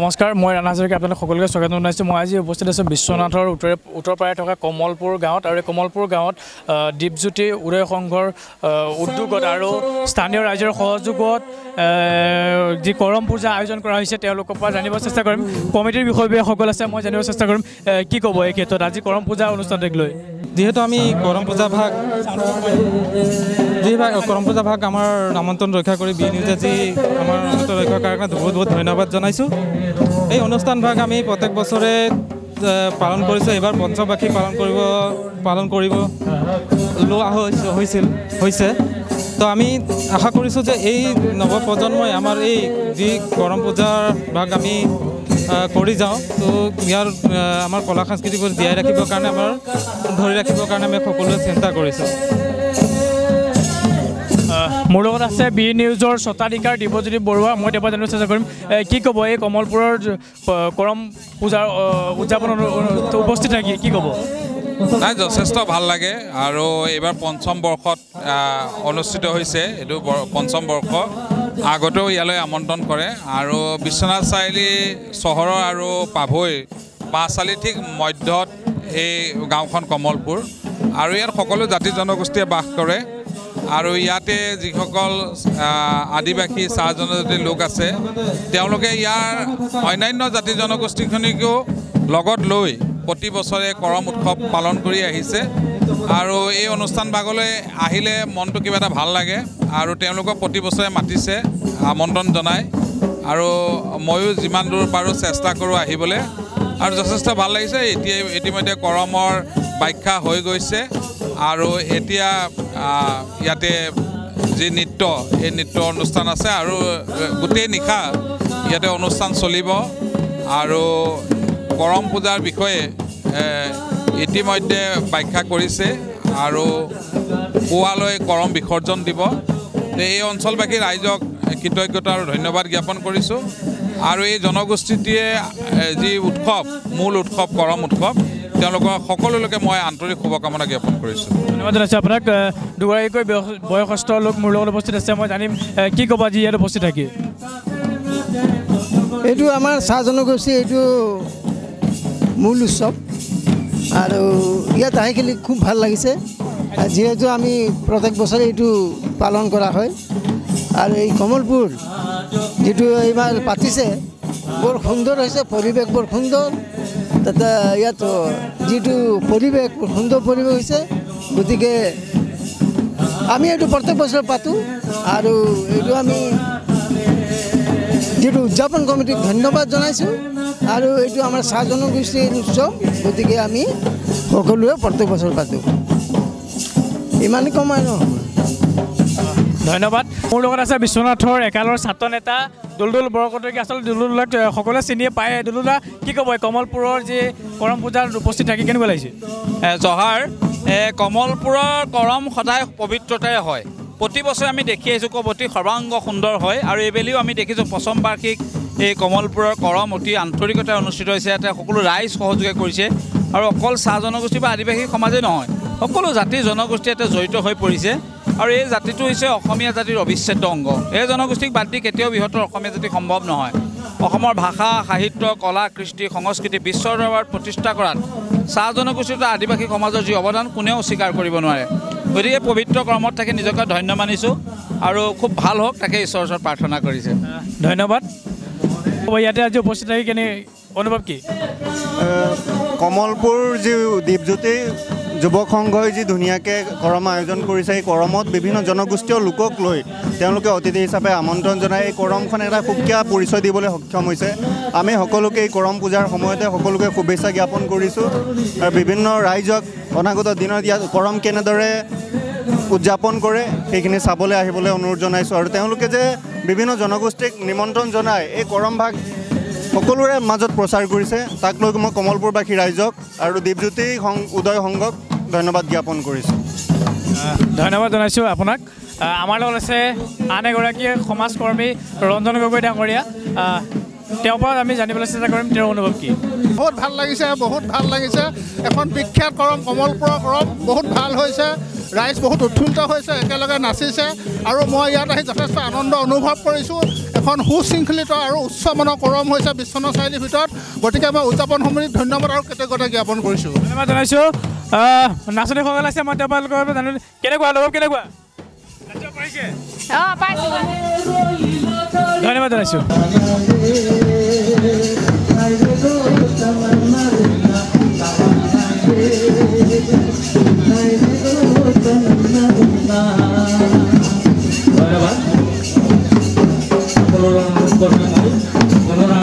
নমস্কাৰ মই ৰাণা হাজৰিকা আপোনালোক সকলোকে স্বাগত জনাইছোঁ। মই আজি উপস্থিত আছোঁ বিশ্বনাথৰ উত্তৰ পাৰে থকা কমলপুৰ গাঁৱত আৰু এই কমলপুৰ গাঁৱত দীপজ্যোতি উদয় সংঘৰ উদ্যোগত আৰু স্থানীয় ৰাইজৰ সহযোগত যি কৰম পূজা আয়োজন কৰা হৈছে তেওঁলোকৰ পৰা জানিব চেষ্টা কৰিম। কমিটিৰ বিষয়সকল আছে, মই জানিব চেষ্টা কৰিম কি ক'ব এই ক্ষেত্ৰত আজি কৰম পূজা অনুষ্ঠানক লৈ। যিহেতু আমি কৰম পূজা ভাগ আমাৰ আমন্ত্ৰণ ৰক্ষা কৰি বি নিউজে যি আমাৰ আমন্ত্ৰণ ৰক্ষাৰ কাৰণে বহুত বহুত ধন্যবাদ জনাইছোঁ। এই অনুষ্ঠান ভাগ আমি প্ৰত্যেক বছৰে পালন কৰিছোঁ। এইবাৰ পঞ্চমবাৰ্ষিক পালন কৰিব লোৱা হৈছে। তো আমি আশা কৰিছোঁ যে এই নৱপ্ৰজন্মই আমাৰ এই যি কৰম পূজাৰ ভাগ আমি কৰি যাওঁ, তো ইয়াৰ আমাৰ কলা সংস্কৃতিবোৰ জীয়াই ৰাখিবৰ কাৰণে ধৰি ৰাখিবৰ কাৰণে আমি সকলোৱে চিন্তা কৰিছোঁ। মোৰ লগত আছে বি নিউজৰ স্বত্বাধিকাৰ দিব্যজ্যোতি বৰুৱা। মই তেওঁৰ পৰা জানিব চেষ্টা কৰিম কি ক'ব এই কমলপুৰৰ কৰম পূজাৰ উদযাপন উপস্থিত থাকি কি ক'ব? নাই, যথেষ্ট ভাল লাগে আৰু এইবাৰ পঞ্চম বৰ্ষত অনুষ্ঠিত হৈছে। এইটো পঞ্চম বৰ্ষ। আগতেও ইয়ালৈ আমন্ত্ৰণ কৰে আৰু বিশ্বনাথ চাৰিআলি চহৰৰ আৰু পাভৈ পাঁচআলি ঠিক মধ্যত এই গাঁওখন কমলপুৰ আৰু ইয়াত সকলো জাতি জনগোষ্ঠীয়ে বাস কৰে আৰু ইয়াতে যিসকল আদিবাসী চাহ জনজাতিৰ লোক আছে তেওঁলোকে ইয়াৰ অন্যান্য জাতি জনগোষ্ঠীখিনিকো লগত লৈ প্ৰতি বছৰে কৰম উৎসৱ পালন কৰি আহিছে আৰু এই অনুষ্ঠান ভাগলৈ আহিলে মনটো কিবা এটা ভাল লাগে আৰু তেওঁলোকক প্ৰতি বছৰে মাতিছে, আমন্ত্ৰণ জনায় আৰু ময়ো যিমান দূৰ পাৰোঁ চেষ্টা কৰোঁ আহিবলৈ আৰু যথেষ্ট ভাল লাগিছে। ইতিমধ্যে কৰমৰ ব্যাখ্যা হৈ গৈছে আৰু এতিয়া ইয়াতে যি নৃত্য, এই নৃত্য অনুষ্ঠান আছে আৰু গোটেই নিশা ইয়াতে অনুষ্ঠান চলিব আৰু কৰম পূজাৰ বিষয়ে ইতিমধ্যে ব্যাখ্যা কৰিছে আৰু পুৱালৈ কৰম বিসৰ্জন দিব। এই অঞ্চলবাসী ৰাইজক কৃতজ্ঞতা আৰু ধন্যবাদ জ্ঞাপন কৰিছোঁ আৰু এই জনগোষ্ঠীটিয়ে যি মূল উৎসৱ কৰম উৎসৱ তেওঁলোকৰ সকলোলৈকে মই আন্তৰিক শুভকামনা জ্ঞাপন কৰিছোঁ। ধন্যবাদ জনাইছোঁ আপোনাক। দুগৰাকীকৈ বয়সস্থ লোক মোৰ লগত উপস্থিত আছে, মই জানিম কি ক'ব আজি ইয়াত উপস্থিত থাকি? এইটো আমাৰ চাহ জনগোষ্ঠী এইটো মূল উৎসৱ আৰু ইয়াত আহি খেলি খুব ভাল লাগিছে। যিহেতু আমি প্ৰত্যেক বছৰে এইটো পালন কৰা হয় আৰু এই কমলপুৰ যিটো এইবাৰ পাতিছে বৰ সুন্দৰ হৈছে, পৰিৱেশ বৰ সুন্দৰ। তাতে ইয়াত যিটো পৰিৱেশ সুন্দৰ পৰিৱেশ হৈছে, গতিকে আমি এইটো প্ৰত্যেক বছৰে পাতোঁ আৰু এইটো আমি যিটো উদযাপন কমিটিক ধন্যবাদ জনাইছোঁ আৰু এইটো আমাৰ চাহ জনগোষ্ঠীৰ উৎসৱ, গতিকে আমি সকলোৱে প্ৰত্যেক বছৰ পাতোঁ। ইমানেই কমাই নহয়। ধন্যবাদ। মোৰ লগত আছে বিশ্বনাথৰ একালৰ ছাত্ৰ নেতা দুলদুল বৰকটকী। আচলতে দুলদুলক সকলোৱে চিনিয়ে পায়। দুলদুলা কি ক'ব কমলপুৰৰ যি কৰম পূজাত উপস্থিত থাকি কেনেকুৱা লাগিছে? জহাৰ কমলপুৰৰ কৰম সদায় পবিত্ৰতাৰে হয়। প্ৰতি বছৰে আমি দেখি আহিছোঁ অতি সৰ্বাংগ সুন্দৰ হয় আৰু এইবেলিও আমি দেখিছোঁ পঞ্চম বাৰ্ষিক এই কমলপুৰৰ কৰম অতি আন্তৰিকতাৰে অনুষ্ঠিত হৈছে। ইয়াতে সকলো ৰাইজ সহযোগে কৰিছে আৰু অকল চাহ জনগোষ্ঠী বা আদিবাসী সমাজেই নহয়, সকলো জাতি জনগোষ্ঠী ইয়াতে জড়িত হৈ পৰিছে আৰু এই জাতিটো হৈছে অসমীয়া জাতিৰ অবিচ্ছেদ্য অংগ। এই জনগোষ্ঠীক বাদ দি কেতিয়াও বৃহত্তৰ অসমীয়া জাতি সম্ভৱ নহয়। অসমৰ ভাষা, সাহিত্য, কলা, কৃষ্টি, সংস্কৃতি বিশ্বৰ দৰবাৰত প্ৰতিষ্ঠা কৰাত চাহ জনগোষ্ঠী তথা আদিবাসী সমাজৰ যি অৱদান কোনেও স্বীকাৰ কৰিব নোৱাৰে। গতিকে পবিত্ৰ কৰ্মত থাকি নিজকে ধন্য মানিছোঁ আৰু খুব ভাল হওক তাকে ঈশ্বৰৰ ওচৰত প্ৰাৰ্থনা কৰিছোঁ। ধন্যবাদ। ইয়াতে আজি উপস্থিত থাকি কেনে অনুভৱ কি? কমলপুৰ যি দীপজ্যোতি যুৱক সংঘই যি ধুনীয়াকৈ কৰম আয়োজন কৰিছে, এই কৰমত বিভিন্ন জনগোষ্ঠীয় লোকক লৈ তেওঁলোকে অতিথি হিচাপে আমন্ত্ৰণ জনাই এই কৰমখন এটা সুকীয়া পৰিচয় দিবলৈ সক্ষম হৈছে। আমি সকলোকে এই কৰম পূজাৰ সময়তে সকলোকে শুভেচ্ছা জ্ঞাপন কৰিছোঁ আৰু বিভিন্ন ৰাইজক অনাগত দিনত ইয়াত কৰম কেনেদৰে উদযাপন কৰে সেইখিনি চাবলৈ আহিবলৈ অনুৰোধ জনাইছোঁ আৰু তেওঁলোকে যে বিভিন্ন জনগোষ্ঠীক নিমন্ত্ৰণ জনাই এই কৰম ভাগ সকলোৰে মাজত প্ৰচাৰ কৰিছে, তাক লৈ মই কমলপুৰবাসী ৰাইজক আৰু দীপজ্যোতি উদয় সংঘক ধন্যবাদ জ্ঞাপন কৰিছোঁ। ধন্যবাদ জনাইছোঁ আপোনাক। আমাৰ লগত আছে আন এগৰাকী সমাজকৰ্মী ৰঞ্জন গগৈ ডাঙৰীয়া। তেওঁৰ পৰা আমি জানিবলৈ চেষ্টা কৰিম তেওঁৰ অনুভৱ কি। বহুত ভাল লাগিছে, বহুত ভাল লাগিছে। এখন বিখ্যাত কৰম কমলপুৰৰ কৰম বহুত ভাল হৈছে। ৰাইজ বহুত উৎফুল্লিত হৈছে, একেলগে নাচিছে আৰু মই ইয়াত আহি যথেষ্ট আনন্দ অনুভৱ কৰিছোঁ। এখন সুশৃংখলিত আৰু উচ্চমানৰ কৰম হৈছে বিশ্বনাথ চাৰিআলিৰ ভিতৰত। গতিকে মই উদযাপন সমিতিক ধন্যবাদ আৰু কৃতজ্ঞতা জ্ঞাপন কৰিছোঁ। ধন্যবাদ জনাইছোঁ। নাচনীসকল আছে, মই তেওঁলোকৰ জানো কেনেকুৱা অনুভৱ কেনেকুৱা? ধন্যবাদ জনাইছোঁ। Nah